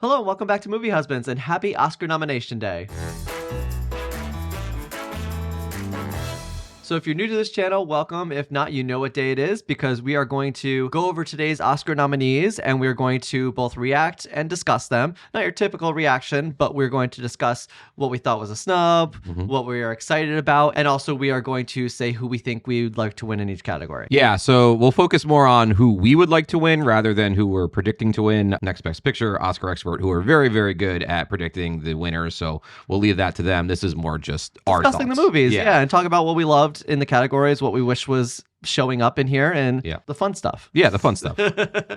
Hello, and welcome back to Movie Husbands, and happy Oscar nomination day. So if you're new to this channel, welcome. If not, you know what day it is because we are going to go over today's Oscar nominees and we're going to both react and discuss them. Not your typical reaction, but we're going to discuss what we thought was a snub, what we are excited about, and also we are going to say who we think we would like to win in each category. Yeah, so we'll focus more on who we would like to win rather than who we're predicting to win. Next Best Picture, Oscar expert, who are very, very good at predicting the winners. So we'll leave that to them. This is more just our Discussing thoughts. the movies, yeah, and talk about what we loved in the categories, what we wish was showing up in here, and the fun stuff. Yeah, the fun stuff.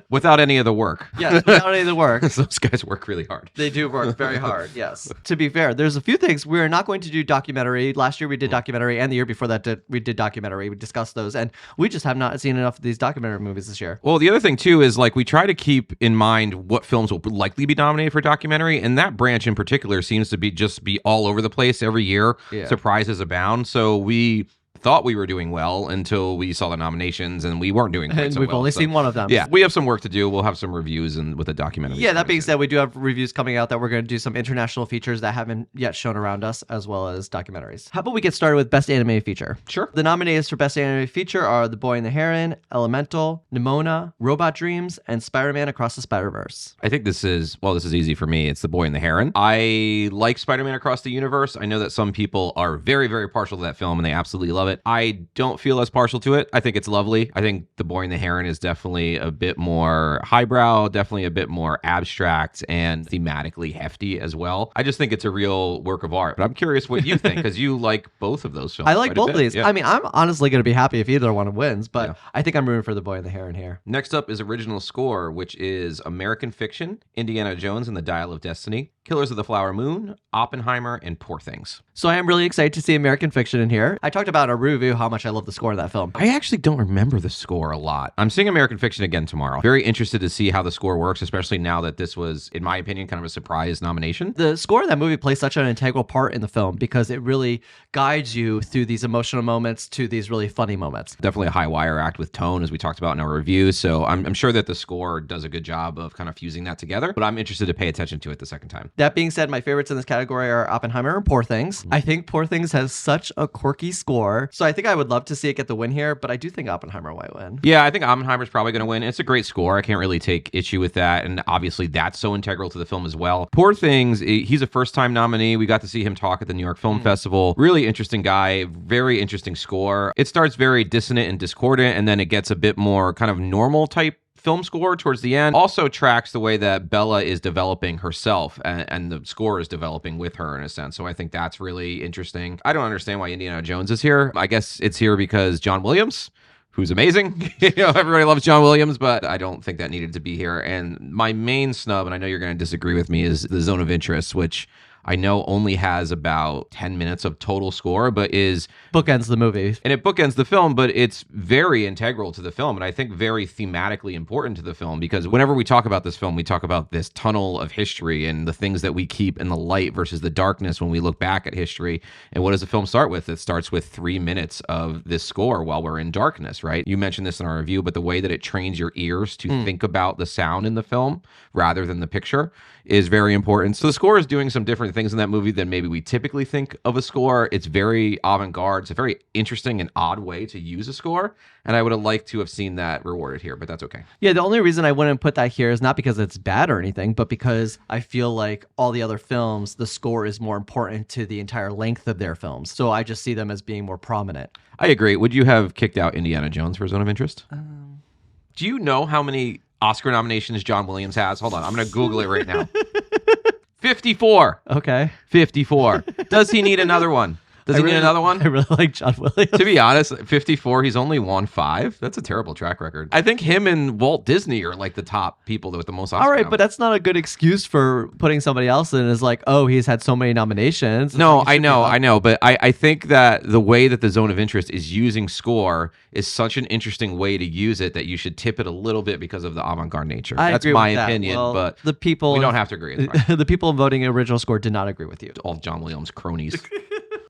Without any of the work. Yeah, without any of the work. Those guys work really hard. They do work very hard, yes. To be fair, there's a few things. We're not going to do documentary. Last year we did documentary, and the year before that we did documentary. We discussed those, and we just have not seen enough of these documentary movies this year. Well, the other thing, too, is like we try to keep in mind what films will likely be nominated for documentary, and that branch in particular seems to be all over the place every year. Yeah. Surprises abound. So we thought we were doing well until we saw the nominations, and we weren't doing quite and so we've well. only seen one of them. Yeah, we have some work to do. We'll have some reviews and with the documentary. Yeah, that being said, we do have reviews coming out that we're going to do some international features that haven't yet shown around us, as well as documentaries. How about we get started with Best Animated Feature? Sure. The nominees for Best Animated Feature are The Boy and the Heron, Elemental, Nimona, Robot Dreams, and Spider-Man Across the Spider-Verse. I think this is easy for me. It's The Boy and the Heron. I like Spider-Man Across the Universe. I know that some people are very, very partial to that film, and they absolutely love it. I don't feel as partial to it. I think it's lovely. I think The Boy and the Heron is definitely a bit more highbrow, definitely a bit more abstract and thematically hefty as well. I just think it's a real work of art. But I'm curious what you think, because you like both of those films. I like both of these. Yeah. I mean, I'm honestly going to be happy if either one wins, but I think I'm rooting for The Boy and the Heron here. Next up is Original Score, which is American Fiction, Indiana Jones and the Dial of Destiny, Killers of the Flower Moon, Oppenheimer, and Poor Things. So I am really excited to see American Fiction in here. I talked about in a review how much I love the score of that film. I actually don't remember the score a lot. I'm seeing American Fiction again tomorrow. Very interested to see how the score works, especially now that this was, in my opinion, kind of a surprise nomination. The score of that movie plays such an integral part in the film because it really guides you through these emotional moments to these really funny moments. Definitely a high wire act with tone, as we talked about in our review. So I'm sure that the score does a good job of kind of fusing that together, but I'm interested to pay attention to it the second time. That being said, my favorites in this category are Oppenheimer and Poor Things. I think Poor Things has such a quirky score, so I think I would love to see it get the win here, but I do think Oppenheimer might win. Yeah, I think Oppenheimer's probably going to win. It's a great score. I can't really take issue with that, and obviously that's so integral to the film as well. Poor Things, he's a first-time nominee. We got to see him talk at the New York Film Festival. Really interesting guy, very interesting score. It starts very dissonant and discordant, and then it gets a bit more kind of normal type film score towards the end. Also tracks the way that Bella is developing herself and the score is developing with her in a sense. So I think that's really interesting. I don't understand why Indiana Jones is here. I guess it's here because John Williams, who's amazing. Everybody loves John Williams, but I don't think that needed to be here. And my main snub, and I know you're going to disagree with me, is the Zone of Interest, which I know only has about 10 minutes of total score, but is bookends the movie. And it bookends the film, but it's very integral to the film, and I think very thematically important to the film, because whenever we talk about this film, we talk about this tunnel of history and the things that we keep in the light versus the darkness when we look back at history. And what does the film start with? It starts with 3 minutes of this score while we're in darkness, right? You mentioned this in our review, but the way that it trains your ears to think about the sound in the film rather than the picture is very important. So the score is doing some different things in that movie than maybe we typically think of a score. It's very avant-garde. It's a very interesting and odd way to use a score, and I would have liked to have seen that rewarded here, but that's okay. Yeah, the only reason I wouldn't put that here is not because it's bad or anything, but because I feel like all the other films, the score is more important to the entire length of their films. So I just see them as being more prominent. I agree. Would you have kicked out Indiana Jones for Zone of Interest? Do you know how many Oscar nominations John Williams has? Hold on, I'm going to Google it right now. 54. Okay. 54. Does he need another one? Does he need another one? I really like John Williams. To be honest, 54, he's only won 5. That's a terrible track record. I think him and Walt Disney are like the top people with the most Oscar All right, but that's not a good excuse for putting somebody else in as like, oh, he's had so many nominations. No, I know. But I think that the way that the Zone of Interest is using score is such an interesting way to use it that you should tip it a little bit because of the avant-garde nature. That's my opinion, well, but the people we don't have to agree. It's fine. The people voting original score did not agree with you. All John Williams cronies.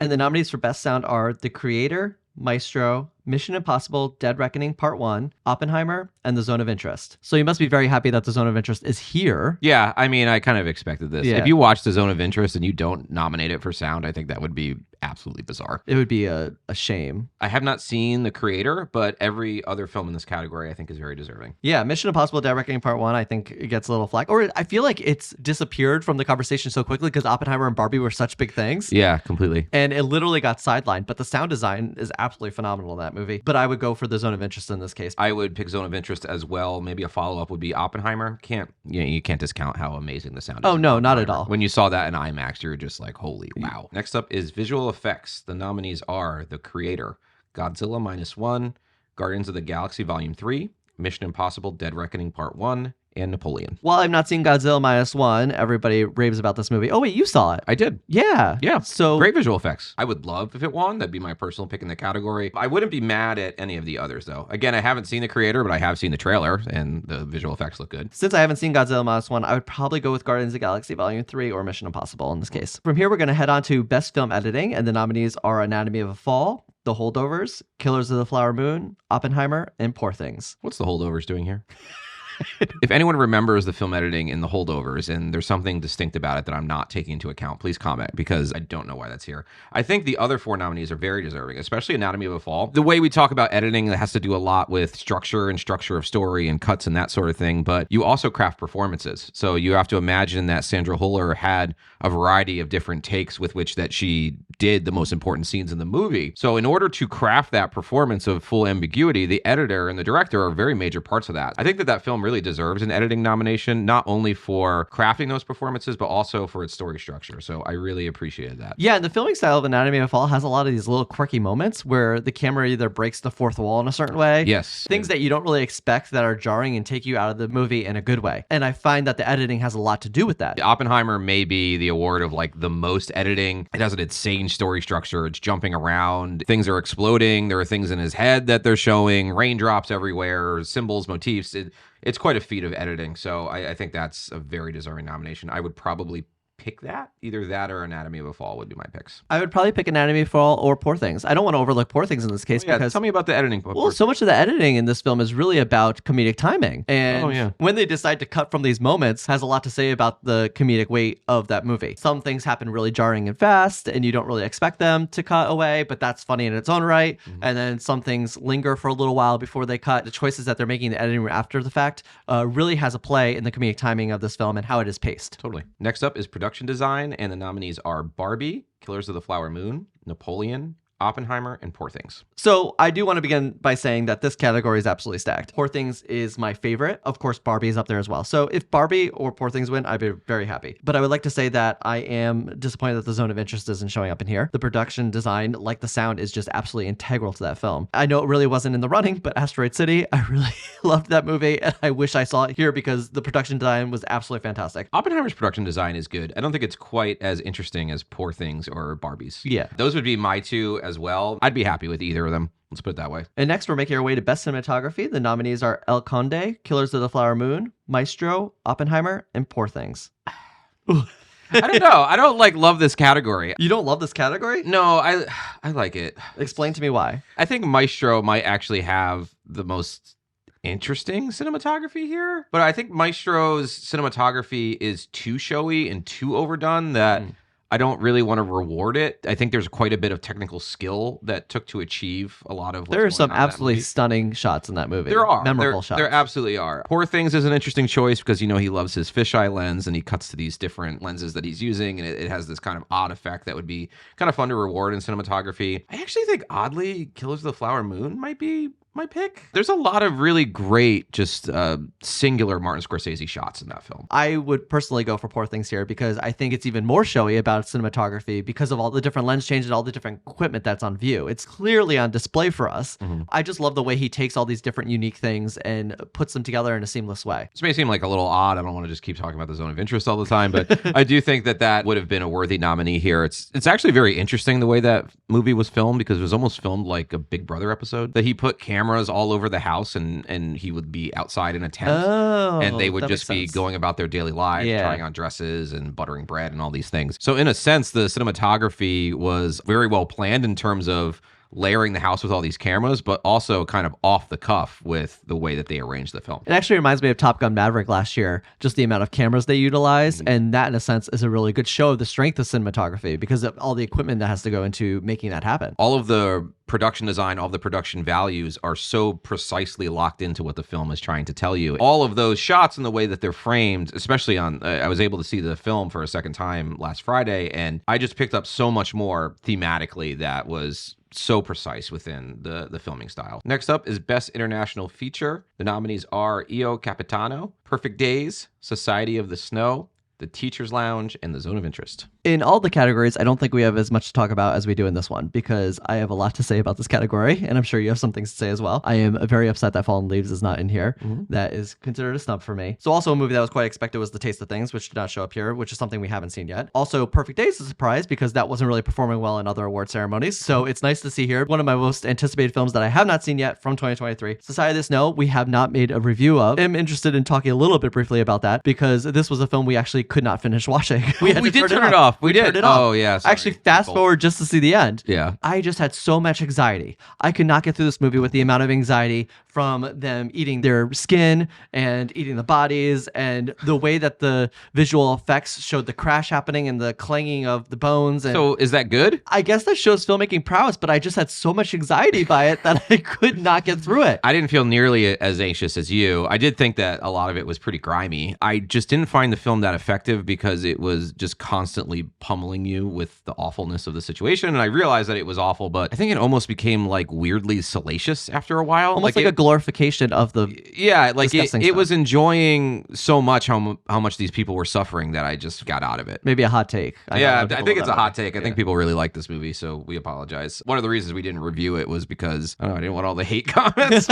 And the nominees for Best Sound are The Creator, Maestro, Mission Impossible, Dead Reckoning Part 1, Oppenheimer, and The Zone of Interest. So you must be very happy that The Zone of Interest is here. Yeah, I mean, I kind of expected this. Yeah. If you watch The Zone of Interest and you don't nominate it for sound, I think that would be absolutely bizarre. It would be a shame. I have not seen The Creator, but every other film in this category I think is very deserving. Yeah, Mission Impossible Dead Reckoning Part 1, I think it gets a little flack. Or I feel like it's disappeared from the conversation so quickly because Oppenheimer and Barbie were such big things. Yeah, completely. And it literally got sidelined, but the sound design is absolutely phenomenal in that movie. But I would go for The Zone of Interest in this case. I would pick Zone of Interest as well. Maybe a follow-up would be Oppenheimer. You can't discount how amazing the sound is. Oh, no, not at all. When you saw that in IMAX, you're just like, holy wow. Next up is visual effects. The nominees are The Creator, Godzilla -1, Guardians of the Galaxy Volume 3, Mission Impossible Dead Reckoning Part 1, and Napoleon. While I've not seen Godzilla -1, everybody raves about this movie. Oh, wait, you saw it. I did. Yeah. Yeah. So great visual effects. I would love if it won. That'd be my personal pick in the category. I wouldn't be mad at any of the others, though. Again, I haven't seen The Creator, but I have seen the trailer, and the visual effects look good. Since I haven't seen Godzilla -1, I would probably go with Guardians of the Galaxy Volume 3 or Mission Impossible in this case. From here, we're going to head on to Best Film Editing, and the nominees are Anatomy of a Fall, The Holdovers, Killers of the Flower Moon, Oppenheimer, and Poor Things. What's The Holdovers doing here? If anyone remembers the film editing in The Holdovers and there's something distinct about it that I'm not taking into account, please comment because I don't know why that's here. I think the other four nominees are very deserving, especially Anatomy of a Fall. The way we talk about editing that has to do a lot with structure and structure of story and cuts and that sort of thing, but you also craft performances. So you have to imagine that Sandra Huller had a variety of different takes with which that she did the most important scenes in the movie. So in order to craft that performance of full ambiguity, the editor and the director are very major parts of that. I think that film really deserves an editing nomination, not only for crafting those performances, but also for its story structure. So I really appreciated that. Yeah, and the filming style of Anatomy of a Fall has a lot of these little quirky moments where the camera either breaks the fourth wall in a certain way. Yes. Things that you don't really expect that are jarring and take you out of the movie in a good way. And I find that the editing has a lot to do with that. Oppenheimer may be the award of like the most editing. It has an insane story structure. It's jumping around. Things are exploding. There are things in his head that they're showing, raindrops everywhere, symbols, motifs. It's quite a feat of editing. So I think that's a very deserving nomination. I would probably pick that. Either that or Anatomy of a Fall would be my picks. I would probably pick Anatomy of a Fall or Poor Things. I don't want to overlook Poor Things in this case because tell me about the editing. Well, so much of the editing in this film is really about comedic timing. And when they decide to cut from these moments has a lot to say about the comedic weight of that movie. Some things happen really jarring and fast and you don't really expect them to cut away, but that's funny in its own right. Mm-hmm. And then some things linger for a little while before they cut. The choices that they're making in the editing room after the fact really has a play in the comedic timing of this film and how it is paced. Totally. Next up is production design, and the nominees are Barbie, Killers of the Flower Moon, Napoleon, Oppenheimer, and Poor Things. So I do want to begin by saying that this category is absolutely stacked. Poor Things is my favorite. Of course, Barbie is up there as well. So if Barbie or Poor Things win, I'd be very happy. But I would like to say that I am disappointed that the Zone of Interest isn't showing up in here. The production design, like the sound, is just absolutely integral to that film. I know it really wasn't in the running, but Asteroid City, I really loved that movie, and I wish I saw it here because the production design was absolutely fantastic. Oppenheimer's production design is good. I don't think it's quite as interesting as Poor Things or Barbie's. Yeah. Those would be my two as well. I'd be happy with either of them. Let's put it that way. And next, we're making our way to Best Cinematography. The nominees are El Conde, Killers of the Flower Moon, Maestro, Oppenheimer, and Poor Things. I don't know. I don't love this category. You don't love this category? No, I like it. Explain to me why. I think Maestro might actually have the most interesting cinematography here, but I think Maestro's cinematography is too showy and too overdone that I don't really want to reward it. I think there's quite a bit of technical skill that took to achieve a lot of what's There are some going on in that absolutely movie. stunning shots in that movie. There are. Memorable shots. There absolutely are. Poor Things is an interesting choice because, he loves his fisheye lens and he cuts to these different lenses that he's using and it has this kind of odd effect that would be kind of fun to reward in cinematography. I actually think, oddly, Killers of the Flower Moon might be my pick. There's a lot of really great, just singular Martin Scorsese shots in that film. I would personally go for Poor Things here because I think it's even more showy about cinematography because of all the different lens changes and all the different equipment that's on view. It's clearly on display for us. Mm-hmm. I just love the way he takes all these different unique things and puts them together in a seamless way. This may seem like a little odd. I don't want to just keep talking about the Zone of Interest all the time, but I do think that would have been a worthy nominee here. It's actually very interesting the way that movie was filmed because it was almost filmed like a Big Brother episode. That he put cameras all over the house and he would be outside in a tent and they would just be going about their daily lives, trying on dresses and buttering bread and all these things. So in a sense, the cinematography was very well planned in terms of layering the house with all these cameras, but also kind of off the cuff with the way that they arranged the film. It actually reminds me of Top Gun Maverick last year, just the amount of cameras they utilize. And that, in a sense, is a really good show of the strength of cinematography because of all the equipment that has to go into making that happen. All of the production design, all the production values are so precisely locked into what the film is trying to tell you. All of those shots and the way that they're framed, especially on, I was able to see the film for a second time last Friday, and I just picked up so much more thematically that was so precise within the filming style. Next up is Best International Feature. The nominees are Io Capitano, Perfect Days, Society of the Snow, The Teacher's Lounge, and The Zone of Interest. In all the categories, I don't think we have as much to talk about as we do in this one because I have a lot to say about this category, and I'm sure you have some things to say as well. I am very upset that Fallen Leaves is not in here. That is considered a snub for me. So also a movie that was quite expected was The Taste of Things, which did not show up here, which is something we haven't seen yet. Also, Perfect Days is a surprise because that wasn't really performing well in other award ceremonies, so it's nice to see here. One of my most anticipated films that I have not seen yet from 2023. Society of the Snow, we have not made a review of. I'm interested in talking a little bit briefly about that because this was a film we actually could not finish watching. We did turn it off. We did. Turned it off. Oh, yeah. I actually fast forward just to see the end. Yeah. I just had so much anxiety. I could not get through this movie with the amount of anxiety from them eating their skin and eating the bodies and the way that the visual effects showed the crash happening and the clanging of the bones. And So is that good? I guess that shows filmmaking prowess, but I just had so much anxiety by it that I could not get through it. I didn't feel nearly as anxious as you. I did think that a lot of it was pretty grimy. I just didn't find the film that effective because it was just constantly pummeling you with the awfulness of the situation. And I realized that it was awful, but I think it almost became like weirdly salacious after a while. Almost like a glorification of the like disgusting it stuff. was enjoying so much how much these people were suffering that I just got out of it. maybe a hot take. I think it's a hot take. I think people really like this movie, so we apologize. One of the reasons we didn't review it was because I didn't want all the hate comments.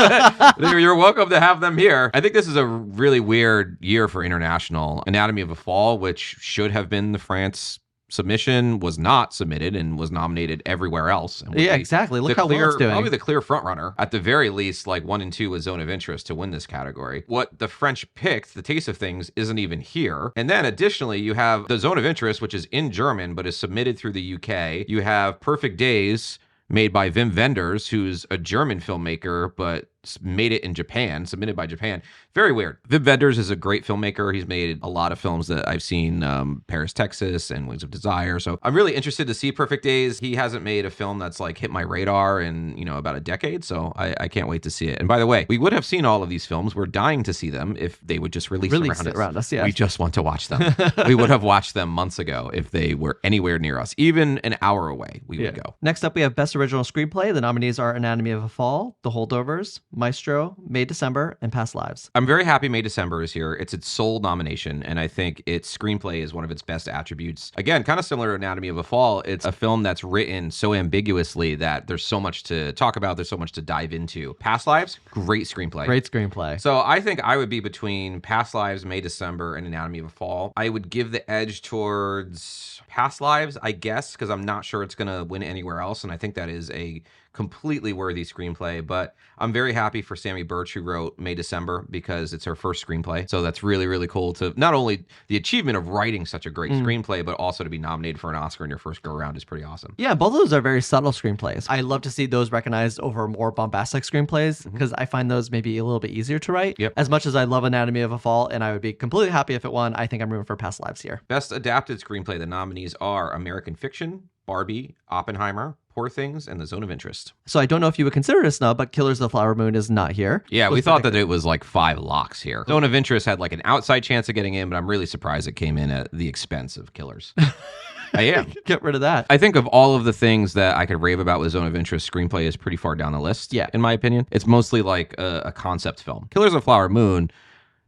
You're welcome to have them here. I think this is a really weird year for international. Anatomy of a Fall, which should have been the France submission, was not submitted and was nominated everywhere else. And Yeah, exactly. Look how well it's doing. Probably the clear front runner. At the very least, like 1 and 2 with Zone of Interest to win this category. What the French picked, The Taste of Things, isn't even here. And then additionally, you have the Zone of Interest, which is in German, but is submitted through the UK. You have Perfect Days, made by Wim Wenders, who's a German filmmaker, but made it in Japan, submitted by Japan. Very weird. Wim Wenders is a great filmmaker. He's made a lot of films that I've seen, Paris, Texas, and Wings of Desire. So I'm really interested to see Perfect Days. He hasn't made a film that's like hit my radar in, about a decade. So I can't wait to see it. And by the way, we would have seen all of these films. We're dying to see them if they would just release it around us. Yeah. We just want to watch them. We would have watched them months ago if they were anywhere near us. Even an hour away, we would go. Next up, we have Best Original Screenplay. The nominees are Anatomy of a Fall, The Holdovers, Maestro, May December, and Past Lives. I'm very happy May December is here. It's its sole nomination, and I think its screenplay is one of its best attributes. Again, kind of similar to Anatomy of a Fall, it's a film that's written so ambiguously that there's so much to talk about, there's so much to dive into. Past Lives, great screenplay. Great screenplay. So I think I would be between Past Lives, May December, and Anatomy of a Fall. I would give the edge towards Past Lives, I guess, because I'm not sure it's going to win anywhere else, and I think that is a completely worthy screenplay. But I'm very happy for Sammy Birch, who wrote May December, because it's her first screenplay. So that's really, really cool to not only the achievement of writing such a great screenplay, but also to be nominated for an Oscar in your first go around is pretty awesome. Yeah, both of those are very subtle screenplays. I love to see those recognized over more bombastic screenplays because I find those maybe a little bit easier to write. Yep. As much as I love Anatomy of a Fall and I would be completely happy if it won, I think I'm rooting for Past Lives here. Best adapted screenplay, the nominees are American Fiction, Barbie, Oppenheimer, Poor Things, and The Zone of Interest. So I don't know if you would consider it a snub, but Killers of the Flower Moon is not here. Yeah, we thought that it was like 5 locks here. Zone of Interest had like an outside chance of getting in, but I'm really surprised it came in at the expense of Killers. I am. Get rid of that. I think of all of the things that I could rave about with Zone of Interest, screenplay is pretty far down the list. Yeah. In my opinion, it's mostly like a concept film. Killers of the Flower Moon,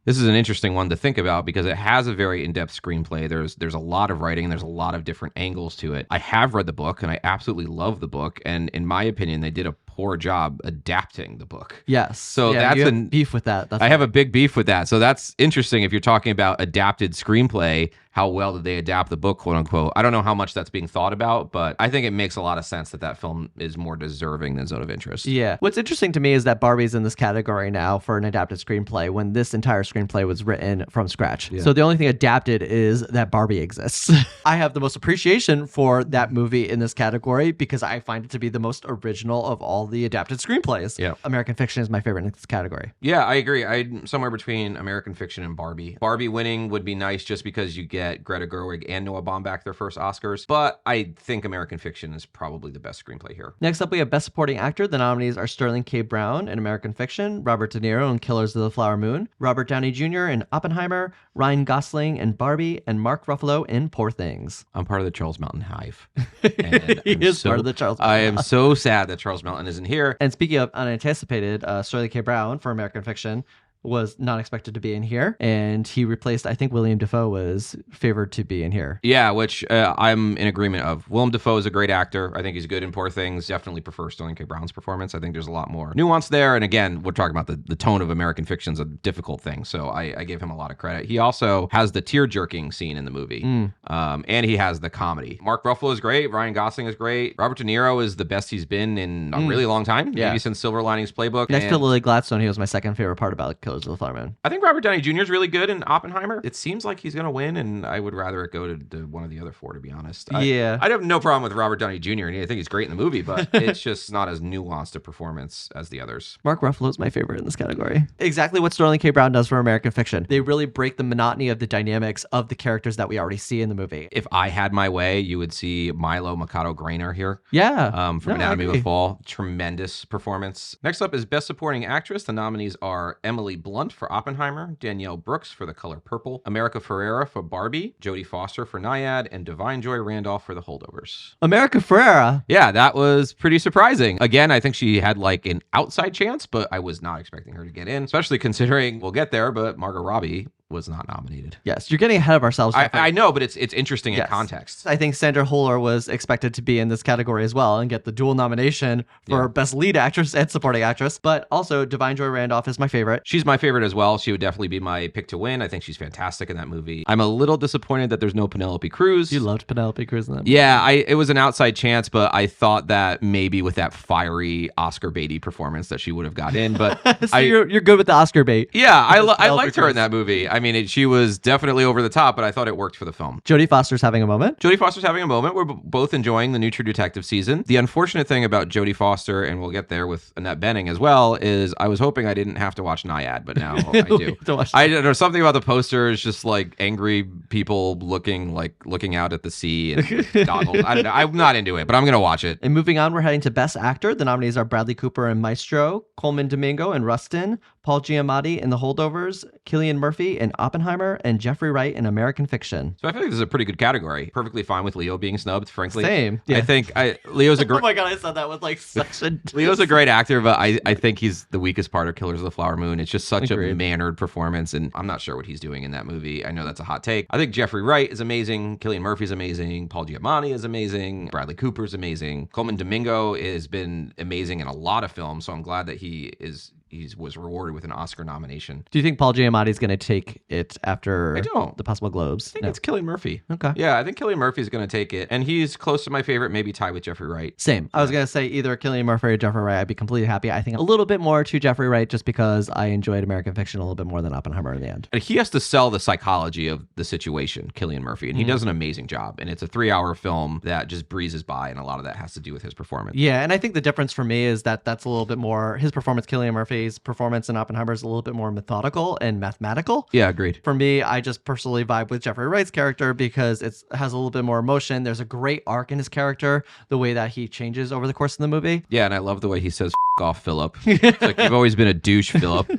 this is an interesting one to think about because it has a very in-depth screenplay. There's a lot of writing and there's a lot of different angles to it. I have read the book and I absolutely love the book. And in my opinion, they did a poor job adapting the book. Yes. So yeah, that's you have beef with that. I have a big beef with that. So that's interesting if you're talking about adapted screenplay. How well did they adapt the book, quote unquote? I don't know how much that's being thought about, but I think it makes a lot of sense that that film is more deserving than Zone of Interest. Yeah. What's interesting to me is that Barbie's in this category now for an adapted screenplay when this entire screenplay was written from scratch. Yeah. So the only thing adapted is that Barbie exists. I have the most appreciation for that movie in this category because I find it to be the most original of all the adapted screenplays. Yeah. American Fiction is my favorite in this category. Yeah, I agree. I'm somewhere between American Fiction and Barbie. Barbie winning would be nice just because you get Greta Gerwig and Noah Baumbach their first Oscars, but I think American Fiction is probably the best screenplay here. Next up, we have Best Supporting Actor. The nominees are Sterling K. Brown in American Fiction, Robert De Niro in Killers of the Flower Moon, Robert Downey Jr. in Oppenheimer, Ryan Gosling in Barbie, and Mark Ruffalo in Poor Things. I'm part of the Charles Mountain Hive. And He is part of the Charles Mountain I am so sad that Charles Mountain isn't here. And speaking of unanticipated, Sterling K. Brown for American Fiction was not expected to be in here, and he replaced, I think William Dafoe was favored to be in here. Yeah, which I'm in agreement of. Willem Dafoe is a great actor. I think he's good in Poor Things. Definitely prefer Sterling K. Brown's performance. I think there's a lot more nuance there. And again, we're talking about the tone of American Fiction is a difficult thing, so I gave him a lot of credit. He also has the tear-jerking scene in the movie, and he has the comedy. Mark Ruffalo is great. Ryan Gosling is great. Robert De Niro is the best he's been in a really long time, maybe since Silver Linings Playbook. Next to Lily Gladstone, he was my second favorite part about Killers of the Flower Moon. I think Robert Downey Jr. is really good in Oppenheimer. It seems like he's going to win, and I would rather it go to one of the other four, to be honest. I have no problem with Robert Downey Jr., and I think he's great in the movie, but it's just not as nuanced a performance as the others. Mark Ruffalo is my favorite in this category. Exactly what Sterling K. Brown does for American Fiction. They really break the monotony of the dynamics of the characters that we already see in the movie. If I had my way, you would see Milo Mikado Grainer here. Yeah. From Anatomy of a Fall. Tremendous performance. Next up is Best Supporting Actress. The nominees are Emily Blunt for Oppenheimer, Danielle Brooks for The Color Purple, America Ferrera for Barbie, Jodie Foster for Nyad, and Divine Joy Randolph for The Holdovers. America Ferrera. Yeah, that was pretty surprising. Again, I think she had like an outside chance, but I was not expecting her to get in, especially considering we'll get there, but Margot Robbie was not nominated. Yes, you're getting ahead of ourselves. I know, but it's interesting in context. I think Sandra Hüller was expected to be in this category as well and get the dual nomination for Best Lead Actress and Supporting Actress. But also, Divine Joy Randolph is my favorite. She's my favorite as well. She would definitely be my pick to win. I think she's fantastic in that movie. I'm a little disappointed that there's no Penelope Cruz. You loved Penelope Cruz in that movie. Yeah, it was an outside chance, but I thought that maybe with that fiery Oscar baity performance that she would have got in. But so you're good with the Oscar bait. Yeah, I liked her in that movie. I mean, she was definitely over the top, but I thought it worked for the film. Jodie Foster's having a moment. Jodie Foster's having a moment. We're both enjoying the new True Detective season. The unfortunate thing about Jodie Foster, and we'll get there with Annette Bening as well, is I was hoping I didn't have to watch Nyad, but now I do. There's something about the posters, just like angry people looking out at the sea and goggles. I don't know. I'm not into it, but I'm gonna watch it. And moving on, we're heading to Best Actor. The nominees are Bradley Cooper in Maestro, Coleman Domingo in Rustin, Paul Giamatti in The Holdovers, Cillian Murphy in Oppenheimer, and Jeffrey Wright in American Fiction. So I feel like this is a pretty good category. Perfectly fine with Leo being snubbed, frankly. Same. Yeah. I think Leo's a great... Oh my God, I said that with like such a... Leo's a great actor, but I think he's the weakest part of Killers of the Flower Moon. It's just such a mannered performance, and I'm not sure what he's doing in that movie. I know that's a hot take. I think Jeffrey Wright is amazing. Cillian Murphy's amazing. Paul Giamatti is amazing. Bradley Cooper's amazing. Coleman Domingo has been amazing in a lot of films, so I'm glad that he was rewarded with an Oscar nomination. Do you think Paul Giamatti's going to take it after the possible Globes? I think it's Cillian Murphy. Okay. Yeah, I think Cillian Murphy's going to take it, and he's close to my favorite, maybe tied with Jeffrey Wright. Same. I was going to say either Cillian Murphy or Jeffrey Wright. I'd be completely happy. I think a little bit more to Jeffrey Wright just because I enjoyed American Fiction a little bit more than Oppenheimer in the end. And he has to sell the psychology of the situation, Cillian Murphy, and he does an amazing job. And it's a 3-hour film that just breezes by, and a lot of that has to do with his performance. Yeah, and I think the difference for me is that that's a little bit more, his performance, Cillian Murphy's performance in Oppenheimer is a little bit more methodical and mathematical. Yeah, agreed. For me, I just personally vibe with Jeffrey Wright's character because it has a little bit more emotion. There's a great arc in his character, the way that he changes over the course of the movie. Yeah, and I love the way he says, "F off, Philip." It's like, you've always been a douche, Philip.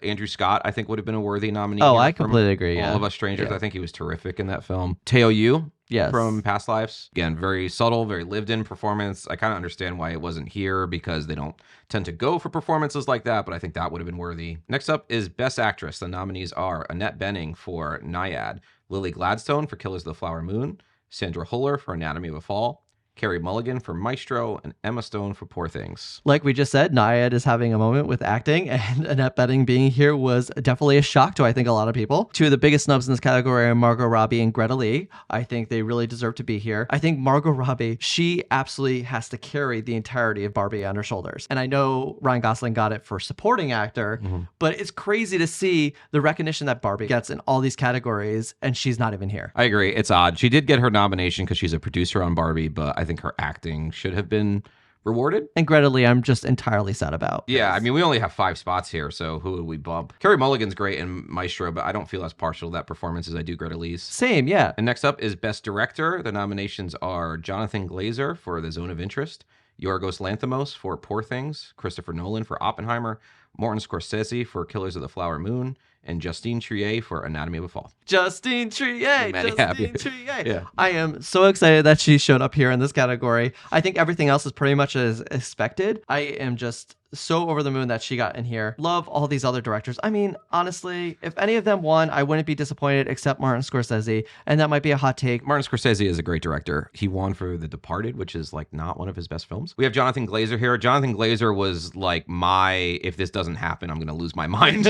Andrew Scott, I think, would have been a worthy nominee. Oh, I completely agree. All of Us Strangers. I think he was terrific in that film. Teo Yu. Yes. From Past Lives. Again, very subtle, very lived-in performance. I kind of understand why it wasn't here because they don't tend to go for performances like that, but I think that would have been worthy. Next up is Best Actress. The nominees are Annette Bening for Nyad, Lily Gladstone for Killers of the Flower Moon, Sandra Hüller for Anatomy of a Fall, Carey Mulligan for Maestro, and Emma Stone for Poor Things. Like we just said, Nayad is having a moment with acting, and Annette Bening being here was definitely a shock to, I think, a lot of people. Two of the biggest snubs in this category are Margot Robbie and Greta Lee. I think they really deserve to be here. I think Margot Robbie, she absolutely has to carry the entirety of Barbie on her shoulders. And I know Ryan Gosling got it for supporting actor, but it's crazy to see the recognition that Barbie gets in all these categories, and she's not even here. I agree. It's odd. She did get her nomination because she's a producer on Barbie, but I think her acting should have been rewarded. And Greta Lee, I'm just entirely sad about. Yeah, I mean, we only have 5 spots here, so who would we bump? Carey Mulligan's great in Maestro, but I don't feel as partial to that performance as I do Greta Lee's. Same, yeah. And next up is Best Director. The nominations are Jonathan Glazer for The Zone of Interest, Yorgos Lanthimos for Poor Things, Christopher Nolan for Oppenheimer, Martin Scorsese for Killers of the Flower Moon, and Justine Triet for Anatomy of a Fall. Justine Triet. Yeah. I am so excited that she showed up here in this category. I think everything else is pretty much as expected. I am just so over the moon that she got in here. Love all these other directors. I mean, honestly, if any of them won, I wouldn't be disappointed except Martin Scorsese. And that might be a hot take. Martin Scorsese is a great director. He won for The Departed, which is like not one of his best films. We have Jonathan Glazer here. Jonathan Glazer was like my, if this doesn't happen, I'm going to lose my mind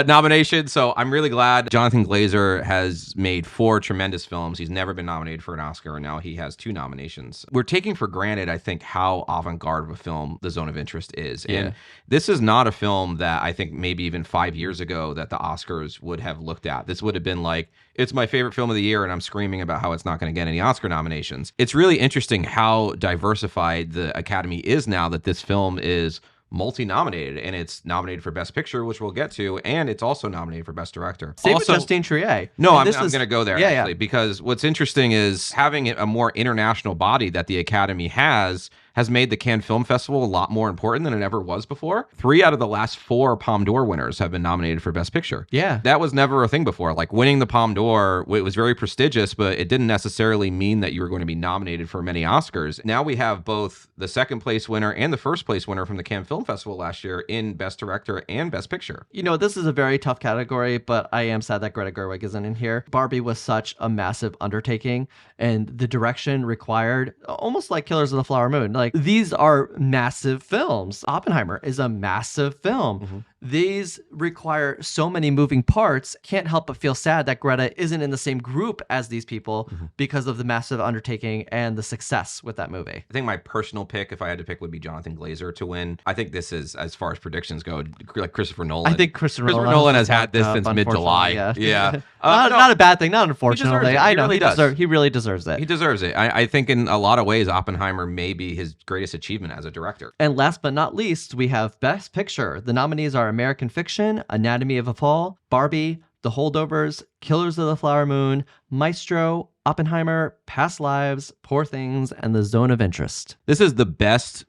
nomination. So I'm really glad Jonathan Glazer has made 4 tremendous films. He's never been nominated for an Oscar, and now he has 2 nominations. We're taking for granted, I think, how avant-garde of a film The Zone of Interest is. And this is not a film that I think maybe even 5 years ago that the Oscars would have looked at. This would have been like, it's my favorite film of the year, and I'm screaming about how it's not going to get any Oscar nominations. It's really interesting how diversified the Academy is now that this film is multi-nominated, and it's nominated for Best Picture, which we'll get to, and it's also nominated for Best Director. Same with Justine Triet. No, I'm going to go there, actually, because what's interesting is having a more international body that the Academy has made the Cannes Film Festival a lot more important than it ever was before. 3 out of the last 4 Palme d'Or winners have been nominated for Best Picture. Yeah. That was never a thing before. Like, winning the Palme d'Or, it was very prestigious, but it didn't necessarily mean that you were going to be nominated for many Oscars. Now we have both the second place winner and the first place winner from the Cannes Film Festival last year in Best Director and Best Picture. You know, this is a very tough category, but I am sad that Greta Gerwig isn't in here. Barbie was such a massive undertaking, and the direction required, almost like Killers of the Flower Moon. Like, these are massive films. Oppenheimer is a massive film. These require so many moving parts. Can't help but feel sad that Greta isn't in the same group as these people because of the massive undertaking and the success with that movie. I think my personal pick, if I had to pick, would be Jonathan Glazer to win. I think this is, as far as predictions go, like Christopher Nolan. I think Christopher Nolan has had this since mid-July. Yeah. Not a bad thing, not unfortunately. I know he really deserves it. He deserves it. I think in a lot of ways, Oppenheimer may be his greatest achievement as a director. And last but not least, we have Best Picture. The nominees are American Fiction, Anatomy of a Fall, Barbie, The Holdovers, Killers of the Flower Moon, Maestro, Oppenheimer, Past Lives, Poor Things, and The Zone of Interest. This is the Best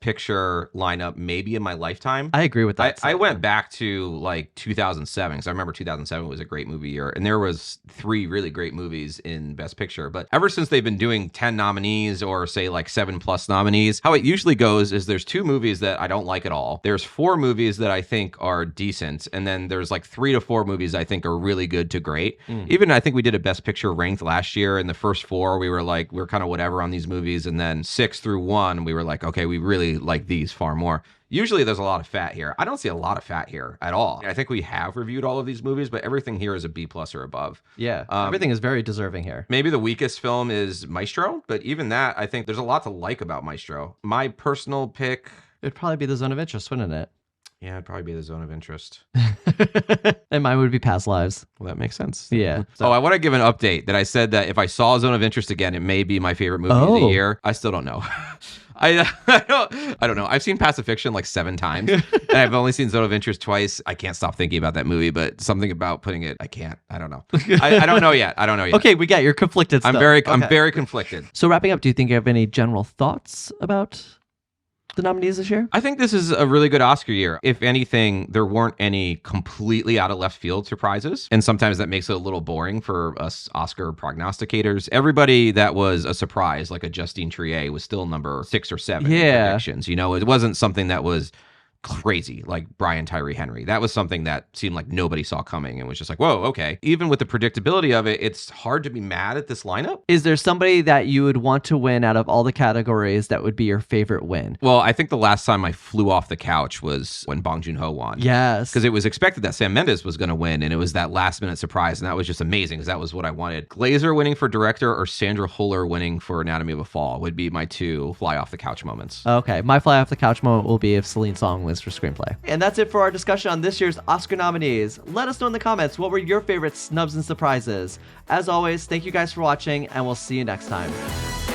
Picture lineup maybe in my lifetime. I agree with that. I went back to like 2007 because I remember 2007 was a great movie year, and there was 3 really great movies in Best Picture. But ever since they've been doing 10 nominees or say like 7+ nominees, how it usually goes is there's 2 movies that I don't like at all. There's 4 movies that I think are decent, and then there's like 3 to 4 movies I think are really good to great. Even I think we did a Best Picture ranked last year, and the first 4 we were like, we're kind of whatever on these movies, and then 6 through 1 we were like, okay, we really like these far more. Usually there's a lot of fat here. I don't see a lot of fat here at all. I think we have reviewed all of these movies, but everything here is a B+ or above. Yeah, everything is very deserving here. Maybe the weakest film is Maestro, but even that, I think there's a lot to like about Maestro. My personal pick... It'd probably be The Zone of Interest, wouldn't it? Yeah, it'd probably be The Zone of Interest. And mine would be Past Lives. Well, that makes sense. Yeah. So I want to give an update that I said that if I saw Zone of Interest again, it may be my favorite movie of the year. I still don't know. I don't know. I've seen Pacifiction like 7 times, and I've only seen Zone of Interest twice. I can't stop thinking about that movie, but something about putting it, I can't. I don't know. I don't know yet. Okay, we get you're conflicted. I'm very conflicted. So wrapping up, do you think you have any general thoughts about the nominees this year? I think this is a really good Oscar year. If anything, there weren't any completely out of left field surprises. And sometimes that makes it a little boring for us Oscar prognosticators. Everybody that was a surprise, like a Justine Triet, was still number 6 or 7 in predictions. You know, it wasn't something that was crazy, like Brian Tyree Henry. That was something that seemed like nobody saw coming and was just like, whoa, okay. Even with the predictability of it, it's hard to be mad at this lineup. Is there somebody that you would want to win out of all the categories that would be your favorite win? Well, I think the last time I flew off the couch was when Bong Joon-ho won. Yes. Because it was expected that Sam Mendes was going to win, and it was that last minute surprise, and that was just amazing because that was what I wanted. Glazer winning for director or Sandra Huller winning for Anatomy of a Fall would be my two fly off the couch moments. Okay, my fly off the couch moment will be if Celine Song wins for screenplay. And that's it for our discussion on this year's Oscar nominees. Let us know in the comments what were your favorite snubs and surprises. As always, thank you guys for watching, and we'll see you next time.